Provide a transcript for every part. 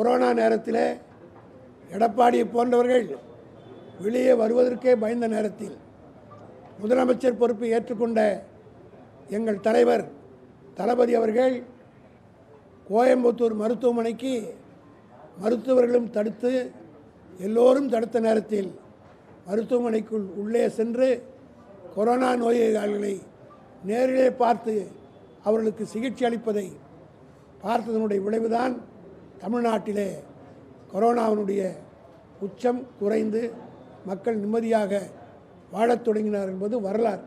Corona நேரத்தில் எடப்பாடியை போன்றவர்கள் வெளியே வருவதற்கே பயந்த நேரத்தில் முதலமைச்சர் பொறுப்பை ஏற்றுக்கொண்ட எங்கள் தலைவர் தளபதி அவர்கள் கோயம்புத்தூர் மருத்துவமனைக்கு மருத்துவர்களும் தடுத்து எல்லோரும் தடுத்த நேரத்தில் மருத்துவமனைக்குள் உள்ளே சென்று கொரோனா நோயாளிகளை நேரிலே பார்த்து அவர்களுக்கு சிகிச்சை அளிப்பதை பார்த்ததனுடைய விளைவுதான் தமிழ்நாட்டிலே கொரோனாவினுடைய உச்சம் குறைந்து மக்கள் நிம்மதியாக வாழத் தொடங்கினார் என்பது வரலாறு.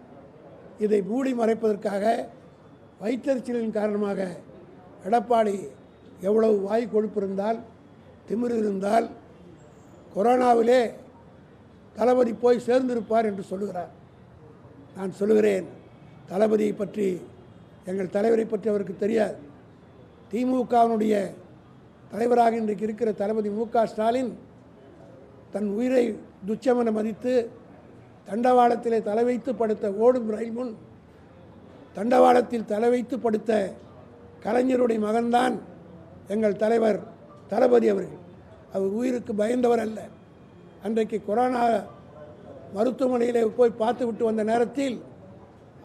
இதை மூடி மறைப்பதற்காக வயிற்றெரிச்சலின் காரணமாக எடப்பாடி எவ்வளவு வாய் கொழுப்பு இருந்தால் திமிரு இருந்தால் கொரோனாவிலே தளபதி போய் சேர்ந்திருப்பார் என்று சொல்லுகிறார். நான் சொல்லுகிறேன், தளபதியை பற்றி எங்கள் தலைவரை பற்றி அவருக்கு தெரியாது. திமுகவினுடைய தலைவராக இன்றைக்கு இருக்கிற தளபதி மு.க. ஸ்டாலின் தன் உயிரை துச்சமென மதித்து தண்டவாளத்திலே தலை வைத்து படுத்த ஓடும் ரயில் முன் தண்டவாளத்தில் தலை வைத்து படுத்த கலைஞருடைய மகன்தான் எங்கள் தலைவர் தளபதி அவர்கள். அவர் உயிருக்கு பயந்தவர் அல்ல. அன்றைக்கு கொரோனா மருத்துவமனையிலே போய் பார்த்து விட்டு வந்த நேரத்தில்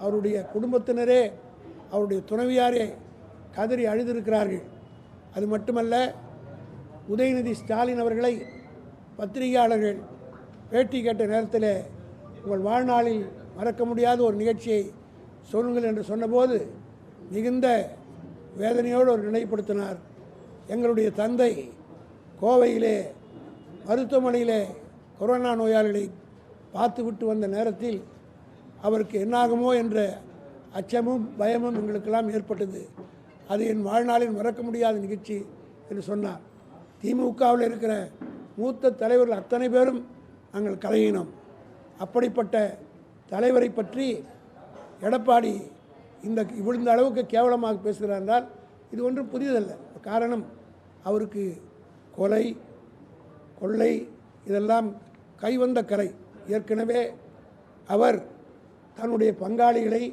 அவருடைய குடும்பத்தினரே அவருடைய துணைவியாரே கதறி அழுதிருக்கிறார்கள். அது மட்டுமல்ல, உதயநிதி ஸ்டாலின் அவர்களை பத்திரிகையாளர்கள் பேட்டி கேட்ட நேரத்தில் உங்கள் வாழ்நாளில் மறக்க முடியாத ஒரு நிகழ்ச்சியை சொல்லுங்கள் என்று சொன்னபோது மிகுந்த வேதனையோடு ஒரு நினைவுபடுத்தினார். எங்களுடைய தந்தை கோவையிலே மருத்துவமனையிலே கொரோனா நோயாளிகளை பார்த்து விட்டு வந்த நேரத்தில் அவருக்கு என்னாகுமோ என்ற அச்சமும் பயமும் எங்களுக்கெல்லாம் ஏற்பட்டது. அது என் வாழ்நாளில் மறக்க முடியாத நிகழ்ச்சி என்று சொன்னார். திமுகவில் இருக்கிற மூத்த தலைவர்கள் அத்தனை பேரும் நாங்கள் கலங்கினோம். அப்படிப்பட்ட தலைவரை பற்றி எடப்பாடி இந்த அளவுக்கு கேவலமாக பேசுகிறார் என்றால் இது ஒன்றும் புதியதல்ல. காரணம், அவருக்கு கொலை கொள்ளை இதெல்லாம் கைவந்த கரை. ஏற்கனவே அவர் தன்னுடைய பங்காளிகளை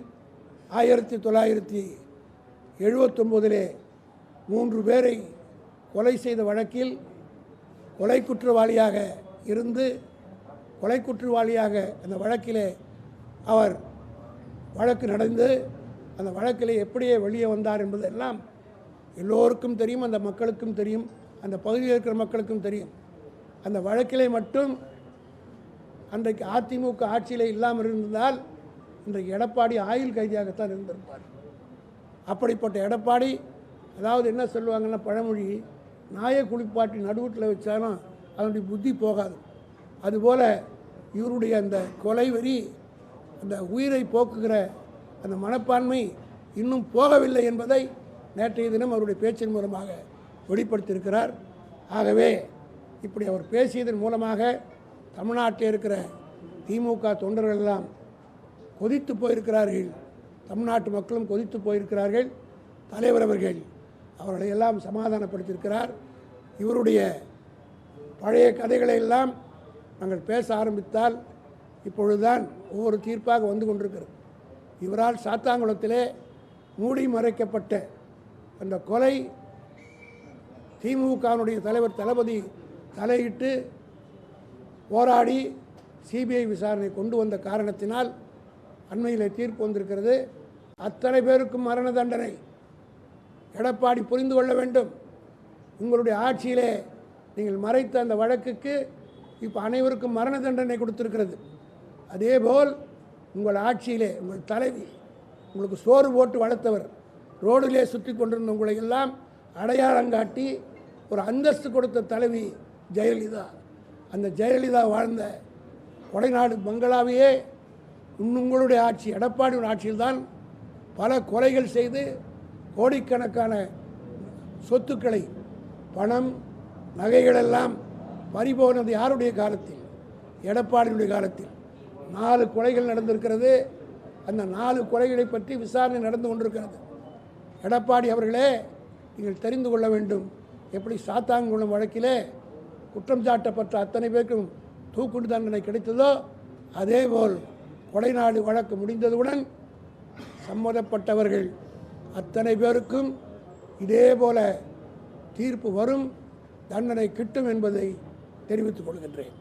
1979 3 பேரை கொலை செய்த வழக்கில் கொலை குற்றவாளியாக இருந்து கொலை குற்றவாளியாக அந்த வழக்கிலே அவர் வழக்கு நடந்து அந்த வழக்கிலே எப்படியே வெளியே வந்தார் என்பதெல்லாம் எல்லோருக்கும் தெரியும், அந்த மக்களுக்கும் தெரியும், அந்த பகுதியில் இருக்கிற மக்களுக்கும் தெரியும். அந்த வழக்கிலே மட்டும் அன்றைக்கு அதிமுக ஆட்சியில் இல்லாமல் இருந்தால் இன்றைக்கு எடப்பாடி ஆயுள் கைதியாகத்தான் இருந்திருப்பார். அப்படிப்பட்ட எடப்பாடி, அதாவது என்ன சொல்லுவாங்கன்னா பழமொழி, நாயை குளிப்பாட்டி நடுவூட்டில் வச்சாலும் அதனுடைய புத்தி போகாது. அதுபோல் இவருடைய அந்த கொலை வெறி, அந்த உயிரை போக்குகிற அந்த மனப்பான்மை இன்னும் போகவில்லை என்பதை நேற்றைய தினம் அவருடைய பேச்சின் மூலமாக வெளிப்படுத்தியிருக்கிறார். ஆகவே இப்படி அவர் பேசியதன் மூலமாக தமிழ்நாட்டில் இருக்கிற திமுக தொண்டர்கள் எல்லாம் கொதித்து போயிருக்கிறார்கள். தமிழ்நாட்டு மக்களும் கொதித்து போயிருக்கிறார்கள். தலைவர் அவர்கள் அவர்களை எல்லாம் சமாதானப்படுத்தியிருக்கிறார். இவருடைய பழைய கதைகளை எல்லாம் நாங்கள் பேச ஆரம்பித்தால் இப்பொழுதுதான் ஒவ்வொரு தீர்ப்பாக வந்து கொண்டிருக்கிறது. இவரால் சாத்தாங்குளத்திலே மூடி மறைக்கப்பட்ட அந்த கொலை திமுகவினுடைய தலைவர் தளபதி தலையிட்டு போராடி சிபிஐ விசாரணை கொண்டு வந்த காரணத்தினால் அண்மையில் தீர்ப்பு வந்திருக்கிறது. அத்தனை பேருக்கும் மரண தண்டனை. எடப்பாடி புரிந்து கொள்ள வேண்டும், உங்களுடைய ஆட்சியிலே நீங்கள் மறைத்த அந்த வழக்குக்கு இப்போ அனைவருக்கும் மரண தண்டனை கொடுத்திருக்கிறது. அதேபோல் உங்கள் ஆட்சியிலே உங்கள் தலைவி, உங்களுக்கு சோறு போட்டு வளர்த்தவர், ரோடிலே சுற்றி கொண்டிருந்த உங்களை எல்லாம் அடையாளம் காட்டி ஒரு அந்தஸ்து கொடுத்த தலைவி ஜெயலலிதா. அந்த ஜெயலலிதா வாழ்ந்த கொடைநாடு பங்களாவையே உங்களுடைய ஆட்சி, எடப்பாடியின் ஆட்சியில்தான் பல கொலைகள் செய்து கோடிக்கணக்கான சொத்துக்களை, பணம், நகைகளெல்லாம் பறிபோனது யாருடைய காலத்தில்? எடப்பாடியுடைய காலத்தில் 4 கொலைகள் நடந்திருக்கிறது. அந்த 4 கொலைகளை பற்றி விசாரணை நடந்து கொண்டிருக்கிறது. எடப்பாடி அவர்களே, நீங்கள் தெரிந்து கொள்ள வேண்டும், எப்படி சாத்தான்குளம் வழக்கிலே குற்றம் சாட்டப்பட்ட அத்தனை பேருக்கும் தூக்கு தண்டனை கிடைத்ததோ அதேபோல் கொடைநாடு வழக்கு முடிந்ததுடன் சம்மதப்பட்டவர்கள் அத்தனை பேருக்கும் இதே போல தீர்ப்பு வரும். தண்டனை கிட்டும் என்பதை தெரிவித்துக் கொள்கின்றேன்.